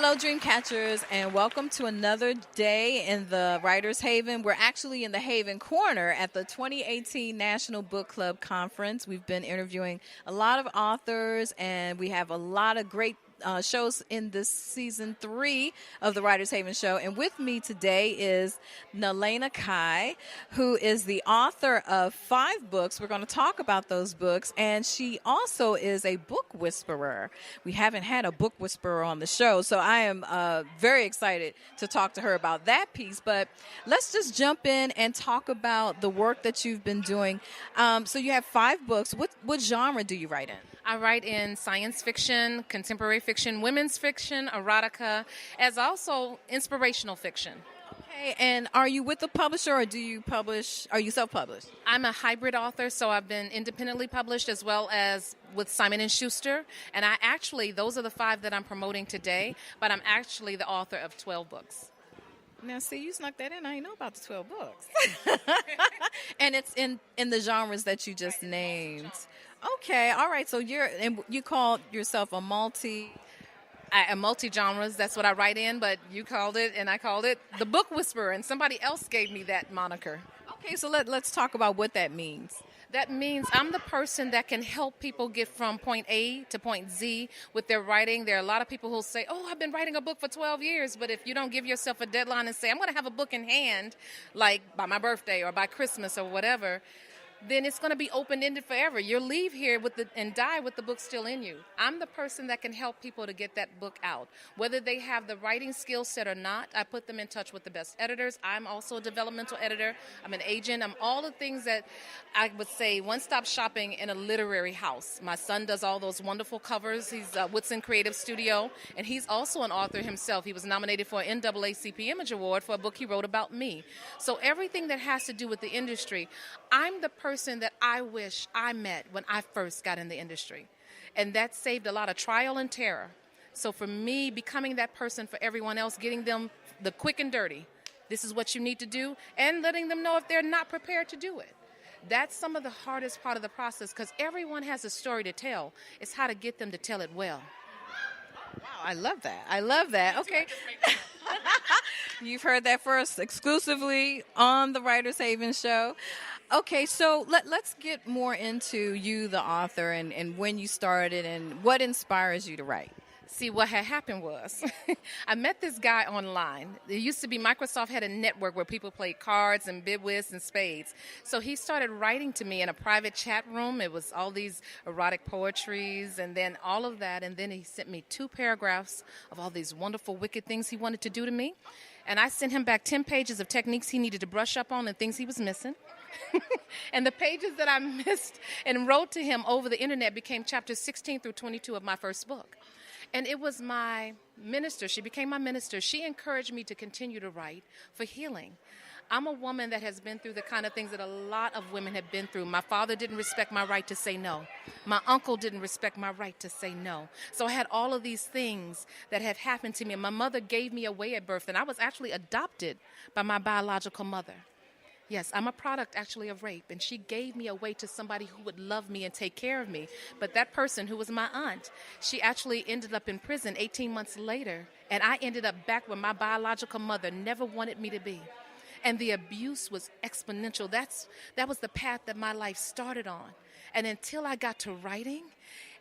Hello, Dreamcatchers, and welcome to another day in the Writers Haven. We're actually in the Haven Corner at the 2018 National Book Club Conference. We've been interviewing a lot of authors, and we have a lot of great shows in this season 3 of the Writers Haven show. And with me today is Naleighna Kai, who is the author of 5 books. We're going to talk about those books. And she also is a book whisperer. We haven't had a book whisperer on the show, so I am very excited to talk to her about that piece. But let's just jump in and talk about the work that you've been doing. So you have 5 books. What genre do you write in? I write in science fiction, contemporary fiction, women's fiction, erotica, as also inspirational fiction. Okay, and are you with a publisher or do you publish? Are you self-published? I'm a hybrid author, so I've been independently published as well as with Simon & Schuster. And those are the 5 that I'm promoting today, but I'm actually the author of 12 books. Now, see, you snuck that in. I didn't know about the 12 books. And it's in the genres that you just named. Okay, all right. So you call yourself a multi-genres, that's what I write in, but you called it, and I called it the book whisperer, and somebody else gave me that moniker. Okay, so let's talk about what that means. That means I'm the person that can help people get from point A to point Z with their writing. There are a lot of people who'll say, oh, I've been writing a book for 12 years, but if you don't give yourself a deadline and say, I'm going to have a book in hand, like by my birthday or by Christmas or whatever, then it's going to be open-ended forever. You'll leave here and die with the book still in you. I'm the person that can help people to get that book out. Whether they have the writing skill set or not, I put them in touch with the best editors. I'm also a developmental editor. I'm an agent. I'm all the things that I would say one-stop shopping in a literary house. My son does all those wonderful covers. He's Woodson Creative Studio, and he's also an author himself. He was nominated for an NAACP Image Award for a book he wrote about me. So everything that has to do with the industry, I'm the person that I wish I met when I first got in the industry. And that saved a lot of trial and terror. So for me, becoming that person for everyone else, getting them the quick and dirty, this is what you need to do, and letting them know if they're not prepared to do it. That's some of the hardest part of the process, because everyone has a story to tell. It's how to get them to tell it well. Wow, I love that. I love that. Okay. You've heard that first exclusively on the Writers Haven show. Okay, so let's get more into you, the author, and when you started and what inspires you to write. See, what had happened was I met this guy online. It used to be Microsoft had a network where people played cards and bid whist and spades. So he started writing to me in a private chat room. It was all these erotic poetries and then all of that. And then he sent me 2 paragraphs of all these wonderful, wicked things he wanted to do to me. And I sent him back 10 pages of techniques he needed to brush up on and things he was missing. And the pages that I missed and wrote to him over the internet became chapters 16 through 22 of my first book. And it was my minister. She became my minister. She encouraged me to continue to write for healing. I'm a woman that has been through the kind of things that a lot of women have been through. My father didn't respect my right to say no. My uncle didn't respect my right to say no. So I had all of these things that have happened to me. And my mother gave me away at birth, and I was actually adopted by my biological mother. Yes, I'm a product actually of rape, and she gave me away to somebody who would love me and take care of me. But that person, who was my aunt, she actually ended up in prison 18 months later, and I ended up back where my biological mother never wanted me to be. And the abuse was exponential. That was the path that my life started on. And until I got to writing,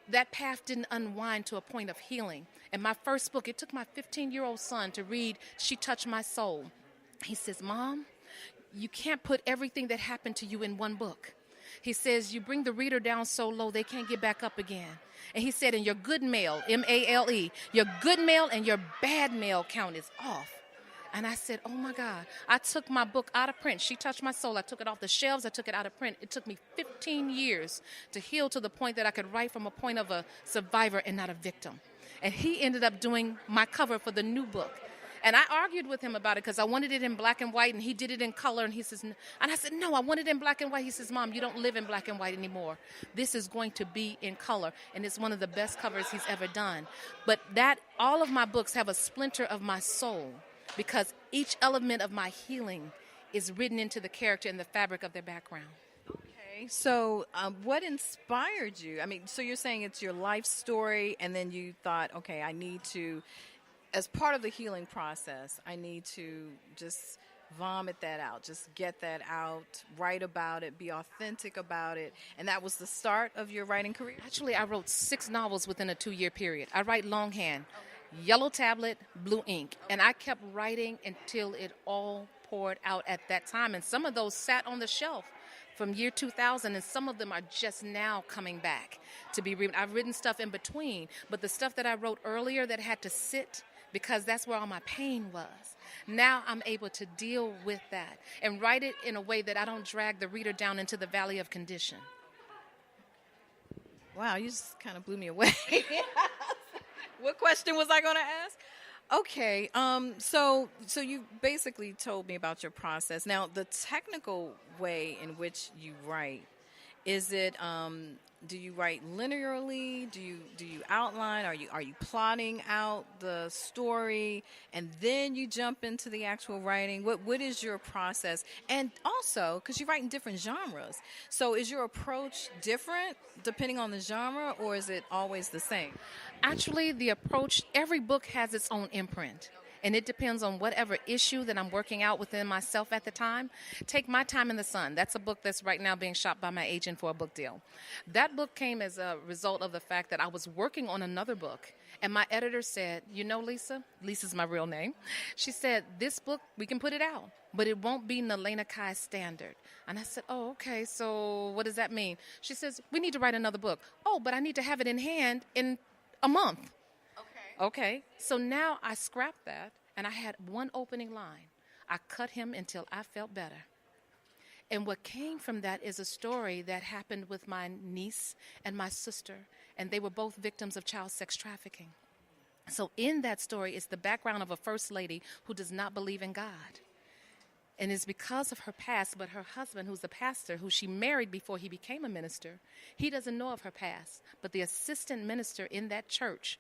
that path didn't unwind to a point of healing. And my first book, it took my 15-year-old son to read She Touched My Soul. He says, Mom, you can't put everything that happened to you in one book. He says, you bring the reader down so low they can't get back up again. And he said, and your good male, M-A-L-E, your good male and your bad male count is off. And I said, oh, my God. I took my book out of print. She Touched My Soul. I took it off the shelves. I took it out of print. It took me 15 years to heal to the point that I could write from a point of a survivor and not a victim. And he ended up doing my cover for the new book. And I argued with him about it because I wanted it in black and white, and he did it in color. And he says, and I said, no, I want it in black and white. He says, Mom, you don't live in black and white anymore. This is going to be in color, and it's one of the best covers he's ever done. But all of my books have a splinter of my soul, because each element of my healing is written into the character and the fabric of their background. Okay, so what inspired you? I mean, so you're saying it's your life story, and then you thought, okay, I need to as part of the healing process, I need to just vomit that out, just get that out, write about it, be authentic about it. And that was the start of your writing career? Actually, I wrote 6 novels within a 2-year period. I write longhand, yellow tablet, blue ink, and I kept writing until it all poured out at that time. And some of those sat on the shelf from year 2000, and some of them are just now coming back to be written. I've written stuff in between, but the stuff that I wrote earlier that had to sit because that's where all my pain was. Now I'm able to deal with that and write it in a way that I don't drag the reader down into the valley of condition. Wow, you just kind of blew me away. What question was I going to ask? Okay, so you basically told me about your process. Now, the technical way in which you write, is it do you write linearly? Do you outline? Are you plotting out the story and then you jump into the actual writing? What is your process? And also, because you write in different genres, so is your approach different depending on the genre, or is it always the same? Actually, the approach, every book has its own imprint. And it depends on whatever issue that I'm working out within myself at the time. Take My Time in the Sun. That's a book that's right now being shopped by my agent for a book deal. That book came as a result of the fact that I was working on another book. And my editor said, you know, Lisa's my real name. She said, this book, we can put it out, but it won't be Naleighna Kai standard. And I said, oh, okay, so what does that mean? She says, we need to write another book. Oh, but I need to have it in hand in a month. Okay, so now I scrapped that, and I had one opening line. I cut him until I felt better. And what came from that is a story that happened with my niece and my sister, and they were both victims of child sex trafficking. So in that story is the background of a first lady who does not believe in God. And it's because of her past, but her husband, who's a pastor, who she married before he became a minister, he doesn't know of her past. But the assistant minister in that church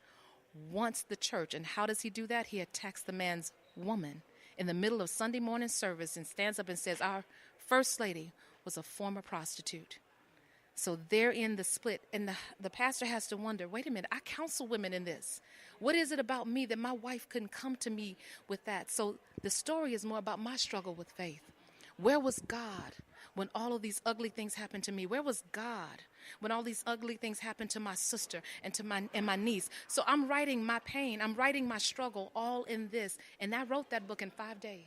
wants the church. And how does he do that? He attacks the man's woman in the middle of Sunday morning service and stands up and says, our first lady was a former prostitute. So they're in the split. And the pastor has to wonder, wait a minute, I counsel women in this. What is it about me that my wife couldn't come to me with that? So the story is more about my struggle with faith. Where was God when all of these ugly things happened to me? Where was God when all these ugly things happened to my sister and to my niece? So I'm writing my pain. I'm writing my struggle all in this. And I wrote that book in 5 days.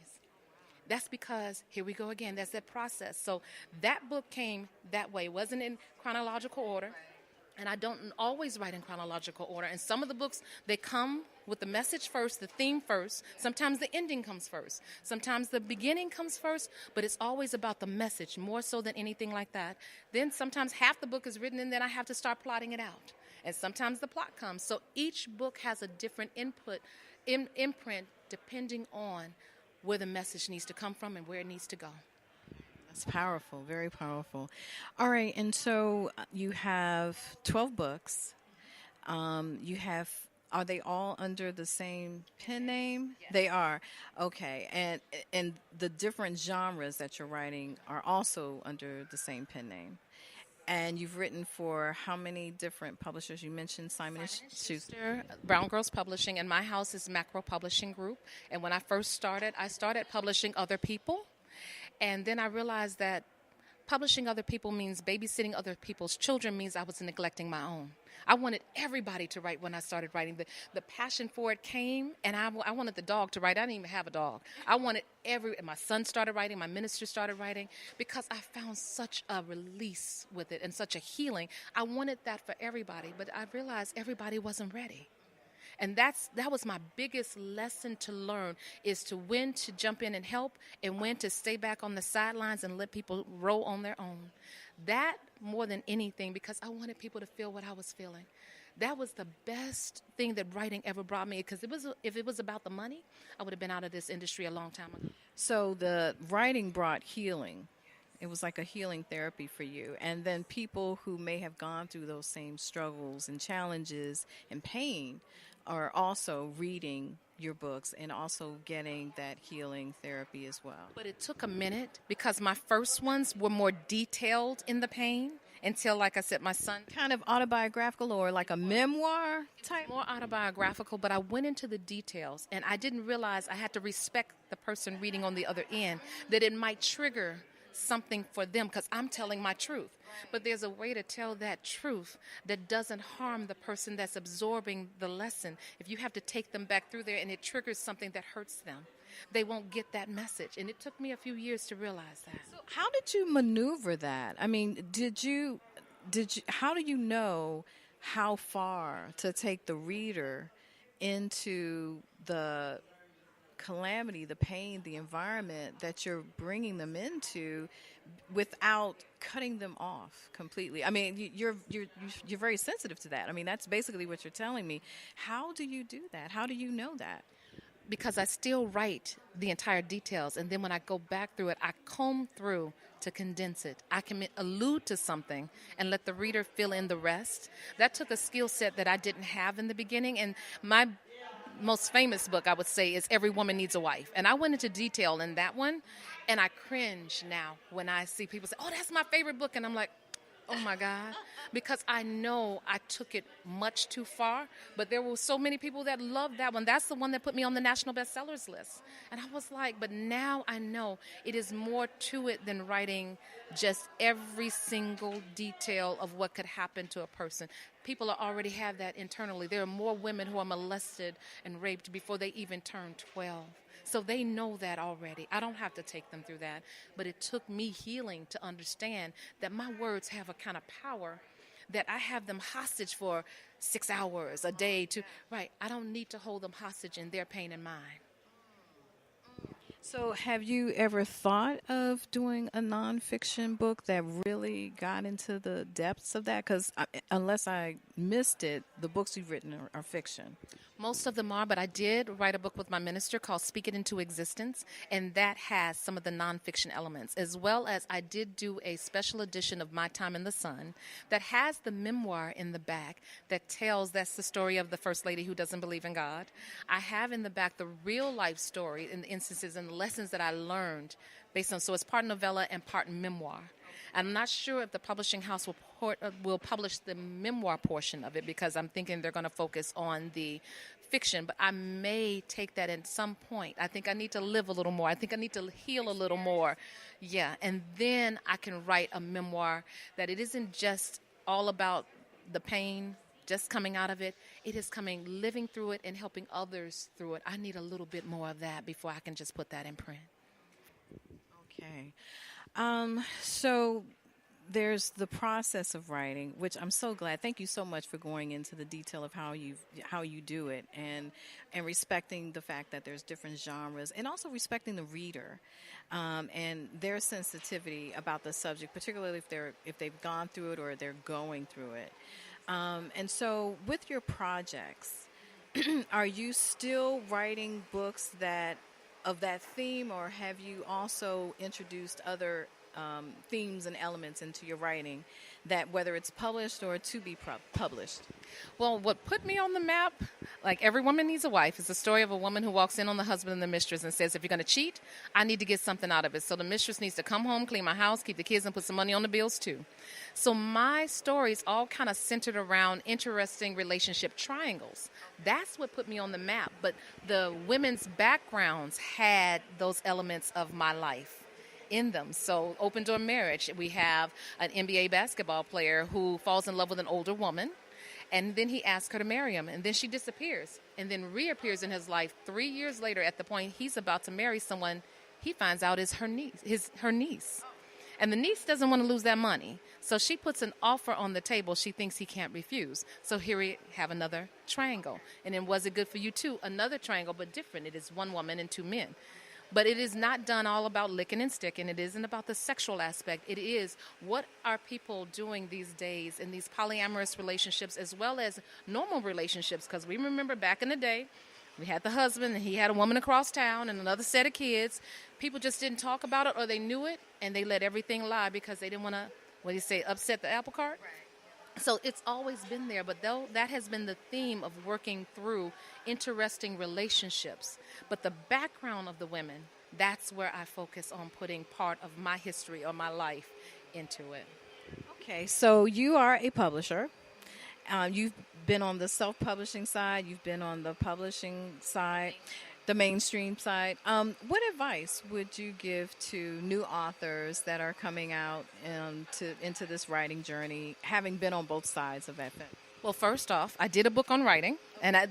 That's because, here we go again, that's that process. So that book came that way. It wasn't in chronological order. And I don't always write in chronological order. And some of the books, they come with the message first, the theme first. Sometimes the ending comes first. Sometimes the beginning comes first. But it's always about the message, more so than anything like that. Then sometimes half the book is written, and then I have to start plotting it out. And sometimes the plot comes. So each book has a different imprint, depending on where the message needs to come from and where it needs to go. That's powerful, very powerful. All right, and so you have 12 books. Are they all under the same pen name? Yes. They are. Okay, and the different genres that you're writing are also under the same pen name. And you've written for how many different publishers? You mentioned Simon & Schuster. Brown Girls Publishing, and my house is Macro Publishing Group. And when I first started, I started publishing other people. And then I realized that publishing other people means babysitting other people's children means I was neglecting my own. I wanted everybody to write when I started writing. The passion for it came, and I wanted the dog to write. I didn't even have a dog. I wanted my son started writing, my minister started writing, because I found such a release with it and such a healing. I wanted that for everybody, but I realized everybody wasn't ready. And that was my biggest lesson to learn, is to when to jump in and help and when to stay back on the sidelines and let people roll on their own. That more than anything, because I wanted people to feel what I was feeling. That was the best thing that writing ever brought me, because if it was about the money, I would have been out of this industry a long time ago. So the writing brought healing. It was like a healing therapy for you. And then people who may have gone through those same struggles and challenges and pain are also reading your books and also getting that healing therapy as well. But it took a minute, because my first ones were more detailed in the pain, until, like I said, my son. Kind of autobiographical or like a memoir type? More autobiographical, but I went into the details, and I didn't realize I had to respect the person reading on the other end, that it might trigger something for them because I'm telling my truth. But there's a way to tell that truth that doesn't harm the person that's absorbing the lesson. If you have to take them back through there and it triggers something that hurts them, they won't get that message. And it took me a few years to realize that. So how did you maneuver that? I mean, how do you know how far to take the reader into the calamity, the pain, the environment that you're bringing them into without cutting them off completely? I mean, you're very sensitive to that. I mean, that's basically what you're telling me. How do you do that? How do you know that? Because I still write the entire details, and then when I go back through it, I comb through to condense it. I can allude to something and let the reader fill in the rest. That took a skill set that I didn't have in the beginning, and my most famous book, I would say, is Every Woman Needs a Wife. And I went into detail in that one, and I cringe now when I see people say, oh, that's my favorite book. And I'm like, oh, my God. Because I know I took it much too far, but there were so many people that loved that one. That's the one that put me on the national bestsellers list. And I was like, but now I know it is more to it than writing just every single detail of what could happen to a person. People already have that internally. There are more women who are molested and raped before they even turn 12. So they know that already. I don't have to take them through that. But it took me healing to understand that my words have a kind of power that I have them hostage for 6 hours a day. Right, I don't need to hold them hostage in their pain and mine. So have you ever thought of doing a nonfiction book that really got into the depths of that? Because unless I missed it, the books you've written are fiction. Most of them are, but I did write a book with my minister called Speak It Into Existence, and that has some of the nonfiction elements, as well as I did do a special edition of My Time in the Sun that has the memoir in the back that tells that's the story of the First Lady who doesn't believe in God. I have in the back the real life story and the instances and the lessons that I learned based on, so it's part novella and part memoir. I'm not sure if the publishing house will publish the memoir portion of it because I'm thinking they're going to focus on the fiction, but I may take that at some point. I think I need to live a little more. I think I need to heal a little more. Yeah, and then I can write a memoir that it isn't just all about the pain, just coming out of it. It is living through it and helping others through it. I need a little bit more of that before I can just put that in print. Okay. So there's the process of writing, which I'm so glad. Thank you so much for going into the detail of how you do it and respecting the fact that there's different genres and also respecting the reader and their sensitivity about the subject, particularly if they've gone through it or they're going through it. And so with your projects, are you still writing books of that theme, or have you also introduced other themes and elements into your writing that whether it's published or to be published? Well, what put me on the map, like Every Woman Needs a Wife, is the story of a woman who walks in on the husband and the mistress and says, if you're going to cheat, I need to get something out of it. So the mistress needs to come home, clean my house, keep the kids, and put some money on the bills too. So my stories all kind of centered around interesting relationship triangles. That's what put me on the map. But the women's backgrounds had those elements of my life in them. So Open Door Marriage, we have an NBA basketball player who falls in love with an older woman, and then he asks her to marry him, and then she disappears and then reappears in his life 3 years later at the point he's about to marry someone he finds out is her niece. And the niece doesn't want to lose that money. So she puts an offer on the table she thinks he can't refuse. So here we have another triangle. And then Was It Good for You Too? Another triangle, but different. It is one woman and two men. But it is not done all about licking and sticking. It isn't about the sexual aspect. It is what are people doing these days in these polyamorous relationships as well as normal relationships. Because we remember back in the day, we had the husband and he had a woman across town and another set of kids. People just didn't talk about it, or they knew it and they let everything lie because they didn't want to, upset the apple cart? Right. So it's always been there, but though that has been the theme of working through interesting relationships. But the background of the women, that's where I focus on putting part of my history or my life into it. Okay, so you are a publisher. You've been on the self-publishing side. You've been on the publishing side, the mainstream side. What advice would you give to new authors that are coming out into this writing journey, having been on both sides of that fence? Well, first off, I did a book on writing,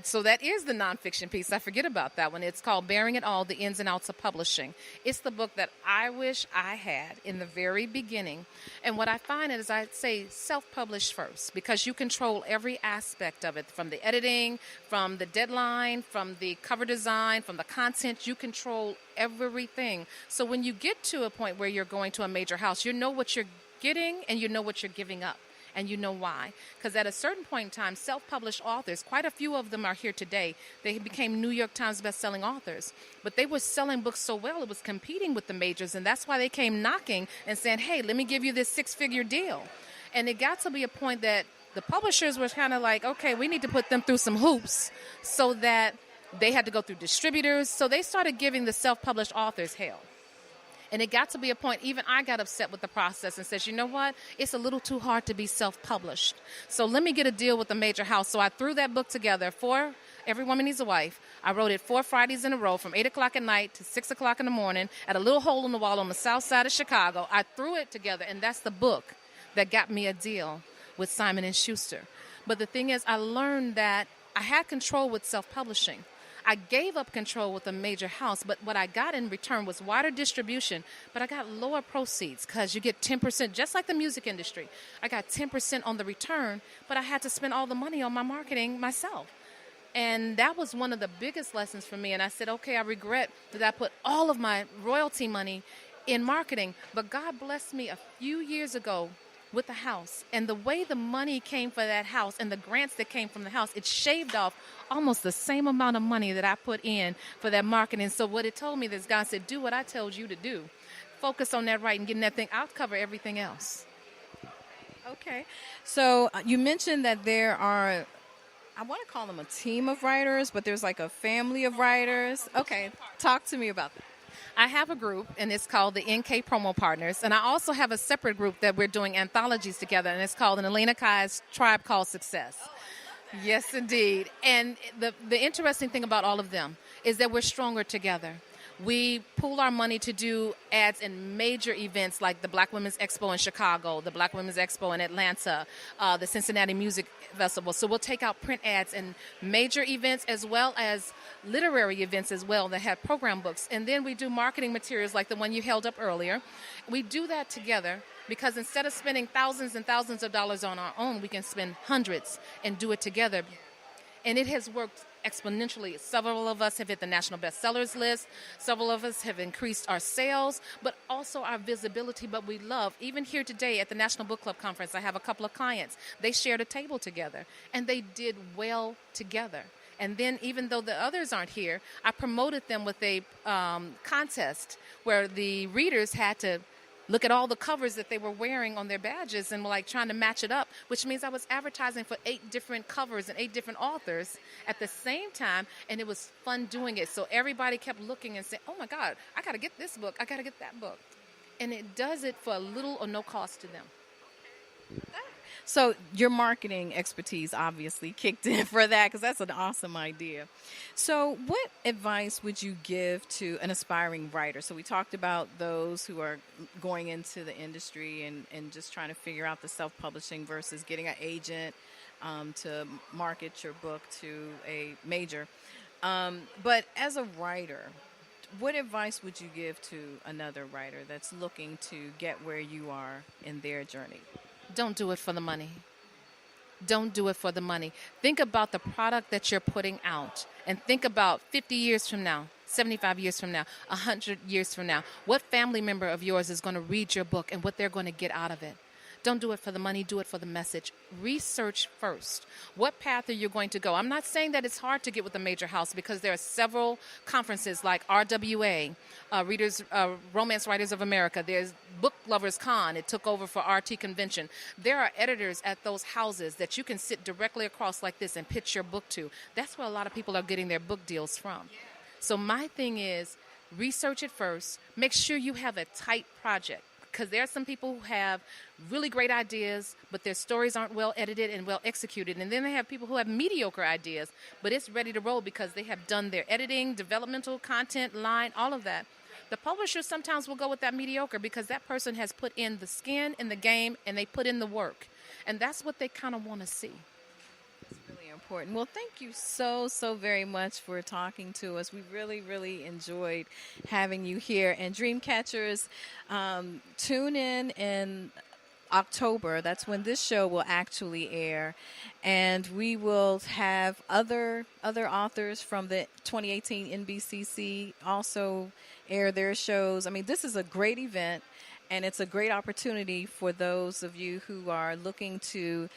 so that is the nonfiction piece. I forget about that one. It's called Bearing It All, The Ins and Outs of Publishing. It's the book that I wish I had in the very beginning. And what I find is I say self-publish first, because you control every aspect of it, from the editing, from the deadline, from the cover design, from the content. You control everything. So when you get to a point where you're going to a major house, you know what you're getting and you know what you're giving up. And you know why. Because at a certain point in time, self-published authors, quite a few of them are here today, they became New York Times best-selling authors. But they were selling books so well, it was competing with the majors, and that's why they came knocking and saying, hey, let me give you this 6-figure deal. And it got to be a point that the publishers were kind of like, okay, we need to put them through some hoops, so that they had to go through distributors. So they started giving the self-published authors hell. And it got to be a point, even I got upset with the process and said, you know what? It's a little too hard to be self-published. So let me get a deal with the major house. So I threw that book together for Every Woman Needs a Wife. I wrote it 4 Fridays in a row from 8 o'clock at night to 6 o'clock in the morning at a little hole in the wall on the south side of Chicago. I threw it together, and that's the book that got me a deal with Simon & Schuster. But the thing is, I learned that I had control with self-publishing. I gave up control with a major house, but what I got in return was wider distribution, but I got lower proceeds because you get 10%, just like the music industry. I got 10% on the return, but I had to spend all the money on my marketing myself. And that was one of the biggest lessons for me. And I said, okay, I regret that I put all of my royalty money in marketing, but God blessed me a few years ago with the house. And the way the money came for that house and the grants that came from the house, it shaved off almost the same amount of money that I put in for that marketing. So what it told me is God said, do what I told you to do. Focus on that writing, getting that thing. I'll cover everything else. Okay. So you mentioned that there are, I want to call them a team of writers, but there's like a family of writers. Okay. Talk to me about that. I have a group, and it's called the NK Promo Partners. And I also have a separate group that we're doing anthologies together, and it's called the Naleighna Kai's Tribe Called Success. Yes, indeed. And the interesting thing about all of them is that we're stronger together. We pool our money to do ads in major events like the Black Women's Expo in Chicago, the Black Women's Expo in Atlanta, the Cincinnati Music Festival. So we'll take out print ads in major events as well as literary events as well that have program books. And then we do marketing materials like the one you held up earlier. We do that together because instead of spending thousands and thousands of dollars on our own, we can spend hundreds and do it together. And it has worked exponentially. Several of us have hit the national bestsellers list. Several of us have increased our sales, but also our visibility. But we love, even here today at the National Book Club Conference, I have a couple of clients. They shared a table together, and they did well together. And then even though the others aren't here, I promoted them with a contest where the readers had to look at all the covers that they were wearing on their badges and were like trying to match it up, which means I was advertising for 8 different covers and 8 different authors at the same time, and it was fun doing it. So everybody kept looking and saying, oh my God, I got to get this book, I got to get that book. And it does it for little or no cost to them. So your marketing expertise obviously kicked in for that, because that's an awesome idea. So what advice would you give to an aspiring writer? So we talked about those who are going into the industry and just trying to figure out the self-publishing versus getting an agent to market your book to a major. But as a writer, what advice would you give to another writer that's looking to get where you are in their journey? Don't do it for the money. Don't do it for the money. Think about the product that you're putting out, and think about 50 years from now, 75 years from now, 100 years from now. What family member of yours is going to read your book and what they're going to get out of it? Don't do it for the money. Do it for the message. Research first. What path are you going to go? I'm not saying that it's hard to get with a major house, because there are several conferences like RWA, Romance Writers of America. There's Book Lovers Con. It took over for RT Convention. There are editors at those houses that you can sit directly across like this and pitch your book to. That's where a lot of people are getting their book deals from. So my thing is, research it first. Make sure you have a tight project. because there are some people who have really great ideas, but their stories aren't well edited and well executed. And then they have people who have mediocre ideas, but it's ready to roll because they have done their editing, developmental content, line, all of that. The publishers sometimes will go with that mediocre because that person has put in the skin in the game and they put in the work. And that's what they kind of want to see. Really important. Well, thank you so very much for talking to us. We really enjoyed having you here. And Dreamcatchers, tune in October. That's when this show will actually air, and we will have other authors from the 2018 NBCC also air their shows. I mean, this is a great event. And it's a great opportunity for those of you who are looking to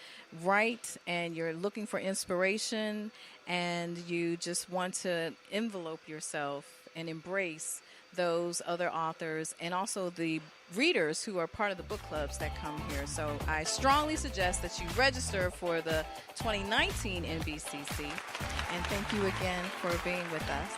write and you're looking for inspiration and you just want to envelope yourself and embrace those other authors and also the readers who are part of the book clubs that come here. So I strongly suggest that you register for the 2019 NBCC. And thank you again for being with us.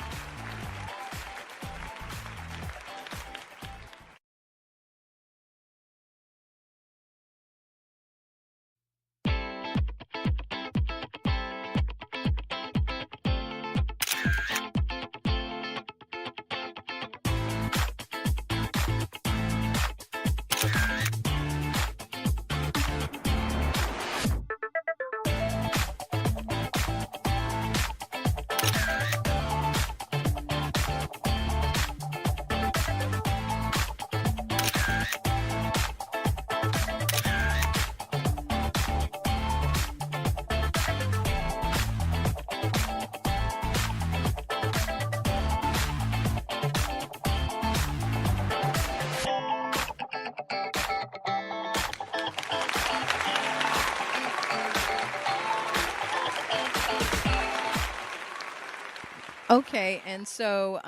Okay, and so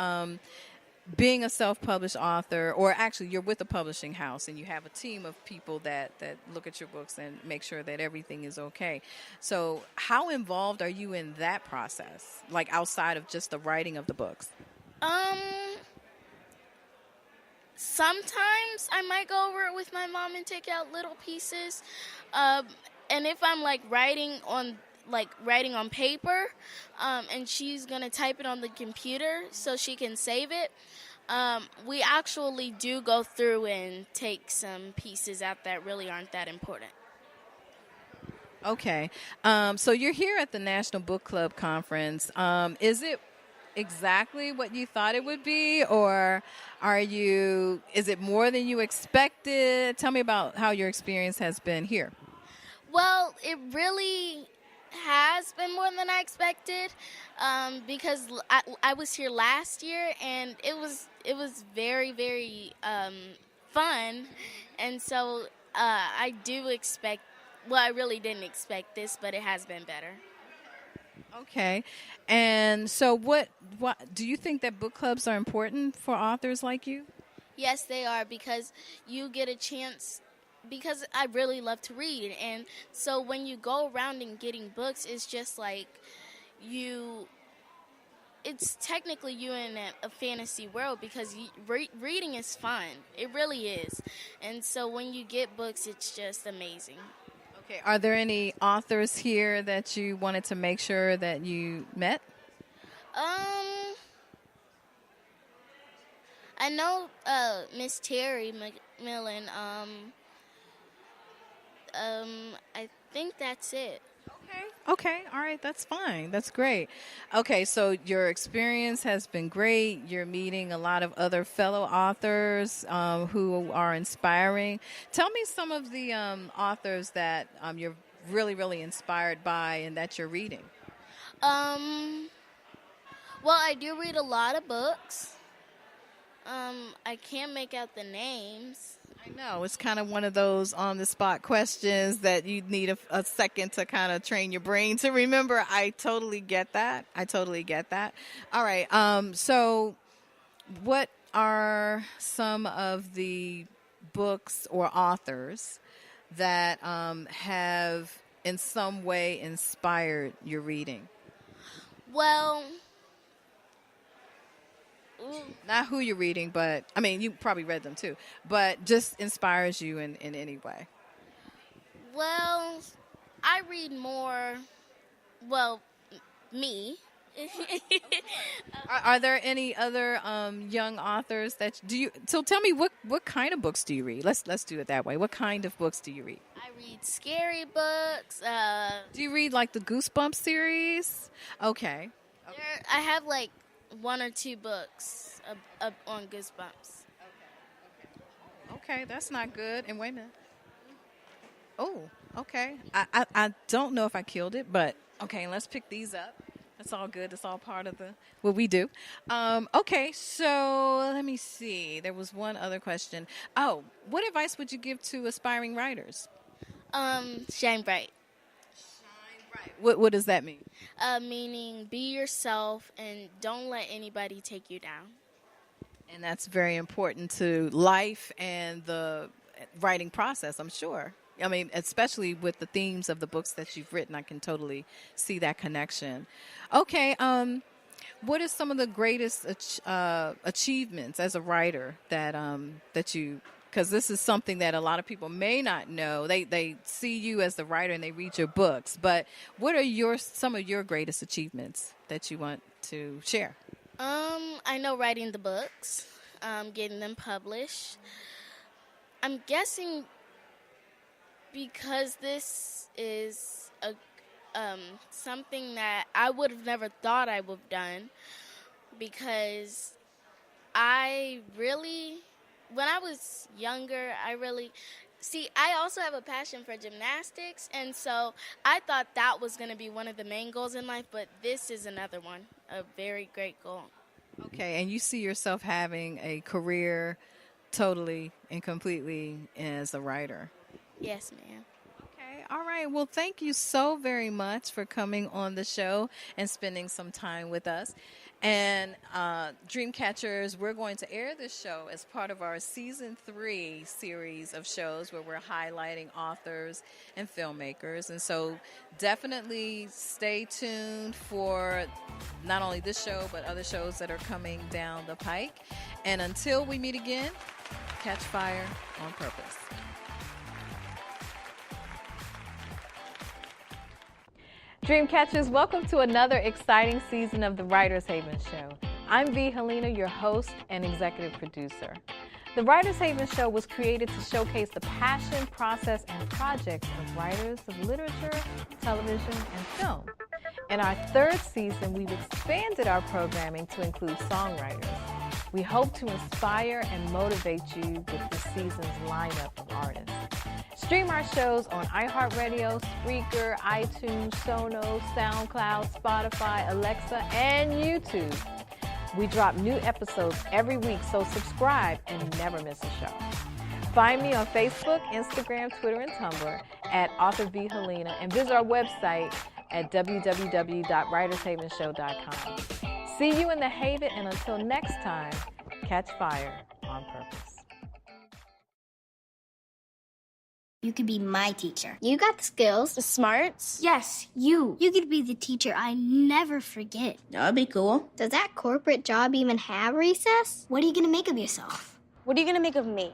being a self-published author, or actually you're with a publishing house and you have a team of people that look at your books and make sure that everything is okay. So how involved are you in that process, like outside of just the writing of the books? Sometimes I might go over it with my mom and take out little pieces. And if I'm writing on paper, and she's gonna type it on the computer so she can save it, we actually do go through and take some pieces out that really aren't that important. Okay, so you're here at the National Book Club Conference. Is it exactly what you thought it would be, or is it more than you expected? Tell me about how your experience has been here. Well, it really has been more than I expected, because I was here last year and it was very fun, and so I do expect. Well, I really didn't expect this, but it has been better. Okay, and so what do you think that book clubs are important for authors like you? Yes, they are, because you get a chance. Because I really love to read, and so when you go around and getting books, it's just like it's technically you in a fantasy world, because reading is fun. It really is. And so when you get books, it's just amazing. Okay, are there any authors here that you wanted to make sure that you met? I know Miss Terry McMillan. I think that's it. Okay, all right, that's fine. That's great. Okay, so your experience has been great. You're meeting a lot of other fellow authors who are inspiring. Tell me some of the authors that you're really inspired by and that you're reading. Well, I do read a lot of books. I can't make out the names. I know. It's kind of one of those on-the-spot questions that you need a second to kind of train your brain to remember. I totally get that. All right. So what are some of the books or authors that have in some way inspired your reading? Well, Not who you're reading, but, I mean, you probably read them too, but just inspires you in any way. Well, I read more, well, me. Are there any other young authors that do you? So tell me, what kind of books do you read? Let's do it that way. What kind of books do you read? I read scary books. Do you read like the Goosebumps series? Okay. I have like 1 or 2 books on Goosebumps. Okay, that's not good. And wait a minute. Oh, okay. I don't know if I killed it, but okay, let's pick these up. That's all good. That's all part of what we do. Okay, so let me see. There was one other question. Oh, what advice would you give to aspiring writers? Shine bright. Shine bright. What does that mean? Meaning be yourself and don't let anybody take you down. And that's very important to life and the writing process, I'm sure. I mean, especially with the themes of the books that you've written, I can totally see that connection. Okay, what are some of the greatest achievements as a writer that you? Because this is something that a lot of people may not know. They see you as the writer and they read your books, but what are some of your greatest achievements that you want to share? I know writing the books, getting them published. I'm guessing because this is something that I would have never thought I would have done, because when I was younger, I also have a passion for gymnastics, and so I thought that was going to be one of the main goals in life, but this is another one, a very great goal. Okay, and you see yourself having a career totally and completely as a writer? Yes, ma'am. Okay, all right. Well, thank you so very much for coming on the show and spending some time with us. And Dreamcatchers, we're going to air this show as part of our Season 3 series of shows where we're highlighting authors and filmmakers. And so definitely stay tuned for not only this show, but other shows that are coming down the pike. And until we meet again, catch fire on purpose. Dreamcatchers, welcome to another exciting season of the Writers Haven Show. I'm Helena, your host and executive producer. The Writers Haven Show was created to showcase the passion, process, and projects of writers of literature, television, and film. In our 3rd season, we've expanded our programming to include songwriters. We hope to inspire and motivate you with this season's lineup of artists. Stream our shows on iHeartRadio, Spreaker, iTunes, Sonos, SoundCloud, Spotify, Alexa, and YouTube. We drop new episodes every week, so subscribe and never miss a show. Find me on Facebook, Instagram, Twitter, and Tumblr at Author V. Helena, and visit our website at www.writershavenshow.com. See you in the Haven, and until next time, catch fire on purpose. You could be my teacher. You got the skills. The smarts? Yes, you. You could be the teacher I never forget. That'd be cool. Does that corporate job even have recess? What are you going to make of yourself? What are you going to make of me?